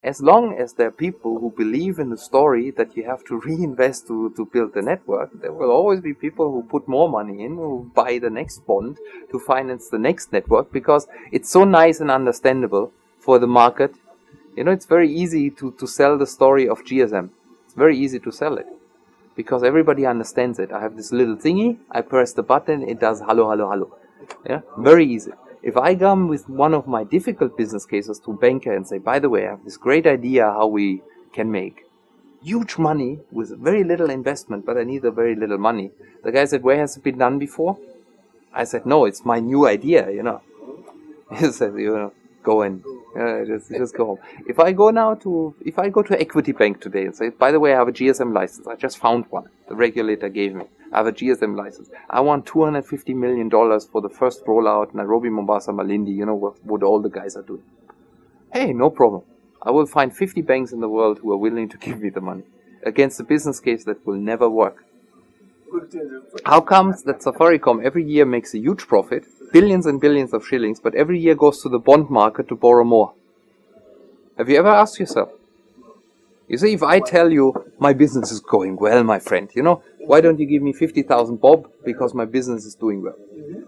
As long as there are people who believe in the story that you have to reinvest to build the network, there will always be people who put more money in, who buy the next bond to finance the next network, because it's so nice and understandable for the market. It's very easy to sell the story of GSM. It's very easy to sell it, because everybody understands it. I have this little thingy, I press the button, it does hello, hello, hello. Yeah, very easy. If I come with one of my difficult business cases to a banker and say, by the way, I have this great idea how we can make huge money with very little investment, but I need a very little money. The guy said, where has it been done before? I said, no, it's my new idea, He said, go in. Just go home. If I go to Equity Bank today and say, by the way, I have a GSM license. I just found one. The regulator gave me. I have a GSM license. I want $250 million for the first rollout, Nairobi, Mombasa, Malindi. What all the guys are doing. Hey, no problem. I will find 50 banks in the world who are willing to give me the money against a business case that will never work. How comes that Safaricom every year makes a huge profit, billions and billions of shillings, but every year goes to the bond market to borrow more? Have you ever asked yourself? You see, if I tell you my business is going well, my friend, why don't you give me 50,000 bob, because my business is doing well?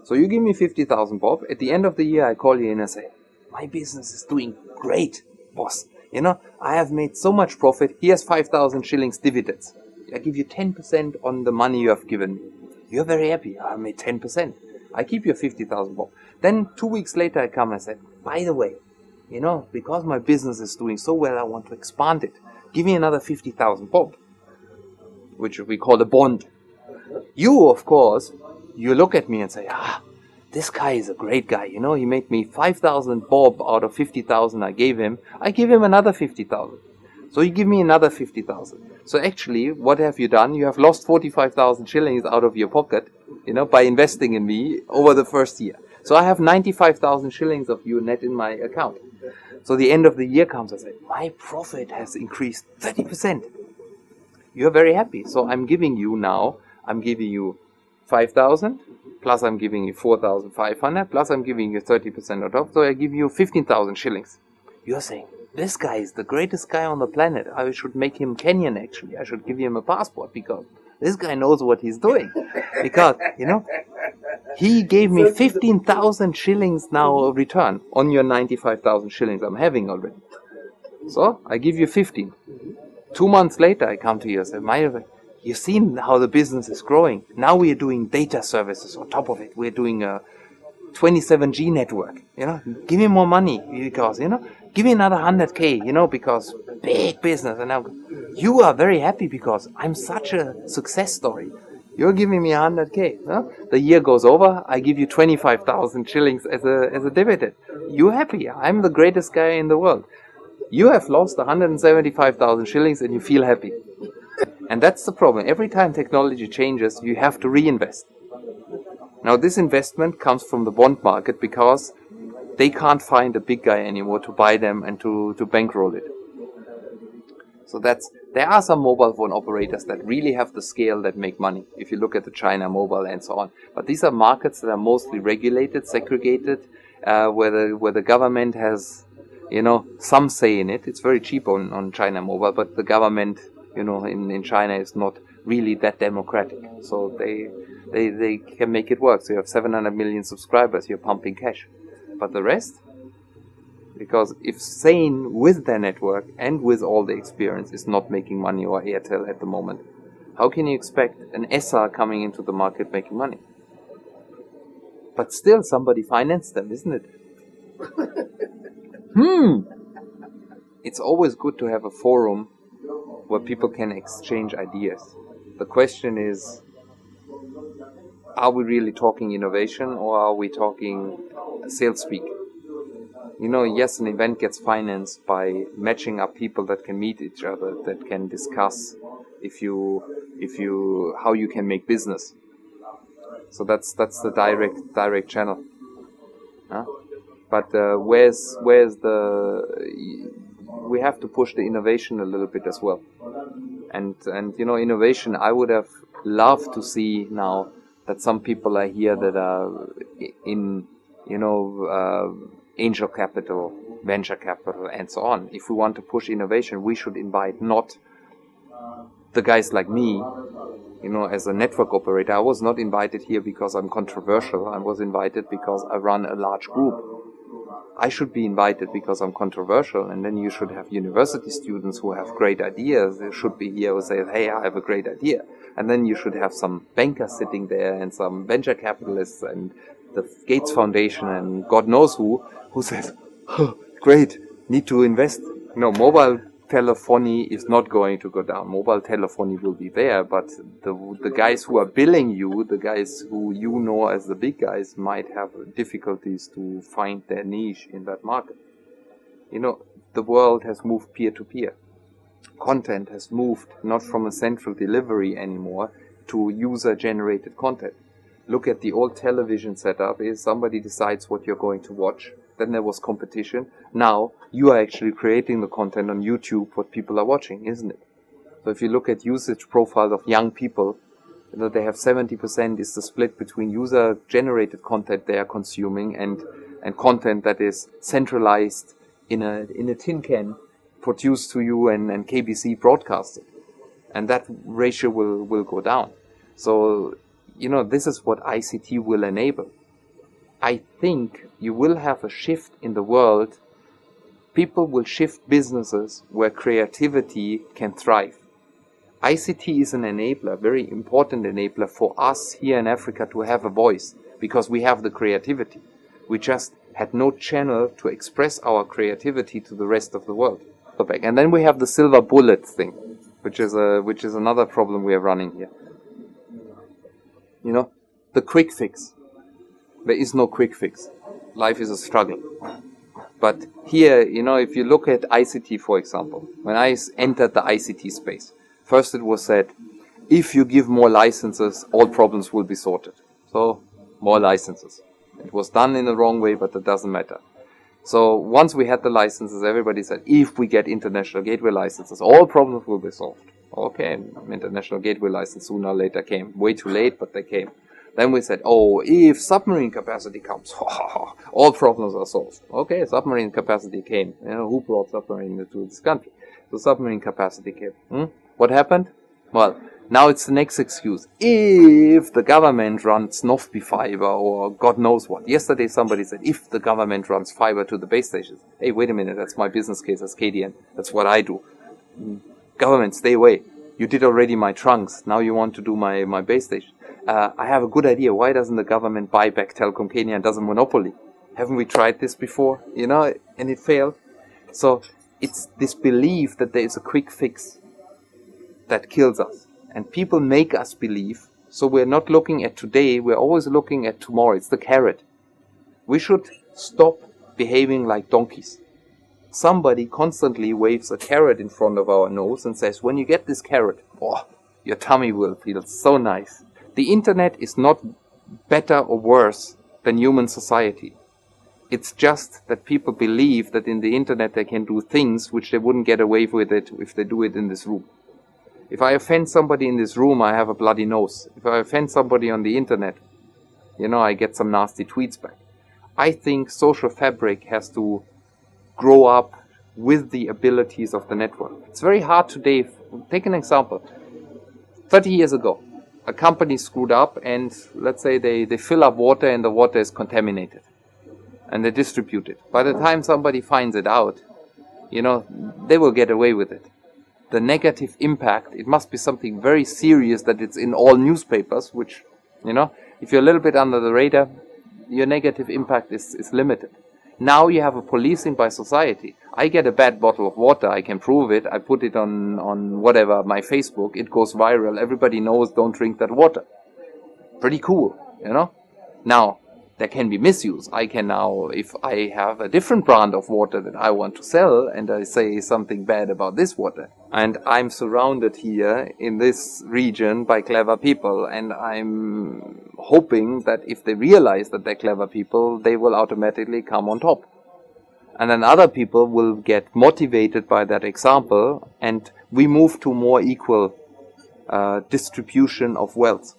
So you give me 50,000 bob. At the end of the year, I call you in and say, my business is doing great, boss. I have made so much profit. Here's 5,000 shillings dividends. I give you 10% on the money you have given me. You're very happy. I made 10%. I keep your 50,000 bob. Then 2 weeks later, I come and say, by the way, because my business is doing so well, I want to expand it. Give me another 50,000 bob, which we call a bond. You, of course, you look at me and say, this guy is a great guy. He made me 5,000 bob out of 50,000 I gave him. I give him another 50,000. So you give me another 50,000. So actually, what have you done? You have lost 45,000 shillings out of your pocket, by investing in me over the first year. So I have 95,000 shillings of you net in my account. So the end of the year comes, I say, my profit has increased 30%. You're very happy. So I'm giving you 5,000, plus I'm giving you 4,500, plus I'm giving you 30% on top. So I give you 15,000 shillings. You're saying, this guy is the greatest guy on the planet. I should make him Kenyan, actually. I should give him a passport, because this guy knows what he's doing. Because, he gave me 15,000 shillings now return on your 95,000 shillings I'm having already. So I give you 15. 2 months later, I come to you and say, you've seen how the business is growing. Now we are doing data services on top of it. We're doing a 27G network. Give me more money, because, give me another 100K, because big business. And now you are very happy because I'm such a success story. You're giving me 100K. The year goes over, I give you 25,000 shillings as a dividend. You're happy. I'm the greatest guy in the world. You have lost 175,000 shillings and you feel happy. And that's the problem. Every time technology changes, you have to reinvest. Now this investment comes from the bond market, because they can't find a big guy anymore to buy them and to bankroll it. So there are some mobile phone operators that really have the scale that make money, if you look at the China Mobile and so on. But these are markets that are mostly regulated, segregated, where the government has, some say in it. It's very cheap on China Mobile, but the government, in China is not really that democratic. So they can make it work. So you have 700 million subscribers, you're pumping cash. But the rest? Because if Zain, with their network and with all the experience, is not making money, or Airtel at the moment, how can you expect an SR coming into the market making money? But still, somebody financed them, isn't it? It's always good to have a forum where people can exchange ideas. The question is, are we really talking innovation, or are we talking sales speak? Yes, an event gets financed by matching up people that can meet each other, that can discuss how you can make business. So that's the direct channel. But where's we have to push the innovation a little bit as well. And innovation, I would have loved to see now that some people are here that are in angel capital, venture capital, and so on. If we want to push innovation, we should invite not the guys like me, as a network operator. I was not invited here because I'm controversial. I was invited because I run a large group. I should be invited because I'm controversial, and then you should have university students who have great ideas. They should be here who say, hey, I have a great idea. And then you should have some bankers sitting there and some venture capitalists and the Gates Foundation and God knows who says, oh, great, need to invest. Mobile telephony is not going to go down. Mobile telephony will be there, but the guys who are billing you, the guys who you know as the big guys, might have difficulties to find their niche in that market. The world has moved peer-to-peer. Content has moved not from a central delivery anymore to user-generated content. Look at the old television setup. Is somebody decides what you're going to watch. Then there was competition. Now you are actually creating the content on YouTube, what people are watching, isn't it? So if you look at usage profiles of young people, they have 70% is the split between user-generated content they are consuming and content that is centralized in a tin can, produced to you and KBC broadcasted. And that ratio will go down. So, this is what ICT will enable. I think you will have a shift in the world. People will shift businesses where creativity can thrive. ICT is an enabler, very important enabler for us here in Africa to have a voice, because we have the creativity. We just had no channel to express our creativity to the rest of the world. And then we have the silver bullet thing, which is another problem we are running here. The quick fix. There is no quick fix. Life is a struggle. But here, if you look at ICT, for example, when I entered the ICT space, first it was said, if you give more licenses, all problems will be sorted. So, more licenses. It was done in the wrong way, but that doesn't matter. So, once we had the licenses, everybody said, if we get international gateway licenses, all problems will be solved. Okay, international gateway license sooner or later came. Way too late, but they came. Then we said, if submarine capacity comes, all problems are solved. Okay, submarine capacity came. Who brought submarine into this country? So submarine capacity came. What happened? Well, now it's the next excuse. If the government runs Novbi fiber or God knows what. Yesterday somebody said, if the government runs fiber to the base stations. Hey, wait a minute, that's my business case as KDN. That's what I do. Government, stay away. You did already my trunks. Now you want to do my base station. I have a good idea. Why doesn't the government buy back Telecom Kenya and does a monopoly? Haven't we tried this before? And it failed. So it's this belief that there is a quick fix that kills us. And people make us believe. So we're not looking at today. We're always looking at tomorrow. It's the carrot. We should stop behaving like donkeys. Somebody constantly waves a carrot in front of our nose and says, when you get this carrot, your tummy will feel so nice. The internet is not better or worse than human society. It's just that people believe that in the internet they can do things which they wouldn't get away with it if they do it in this room. If I offend somebody in this room, I have a bloody nose. If I offend somebody on the internet, I get some nasty tweets back. I think social fabric has to grow up with the abilities of the network. It's very hard today. Take an example. 30 years ago, a company screwed up and let's say they fill up water and the water is contaminated and they distribute it. By the time somebody finds it out, they will get away with it. The negative impact, it must be something very serious that it's in all newspapers, which, if you're a little bit under the radar, your negative impact is limited. Now you have a policing by society. I get a bad bottle of water, I can prove it, I put it on whatever, my Facebook, it goes viral, everybody knows don't drink that water. Pretty cool, Now, there can be misuse. I can now, if I have a different brand of water that I want to sell and I say something bad about this water, and I'm surrounded here in this region by clever people, and I'm hoping that if they realize that they're clever people, they will automatically come on top. And then other people will get motivated by that example, and we move to more equal distribution of wealth.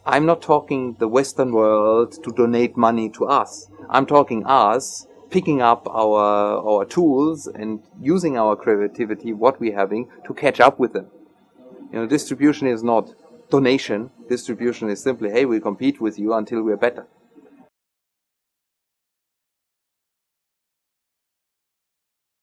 I'm not talking the Western world to donate money to us. I'm talking us picking up our tools and using our creativity, what we're having, to catch up with them. You know, distribution is not donation. Distribution is simply, hey, we compete with you until we're better.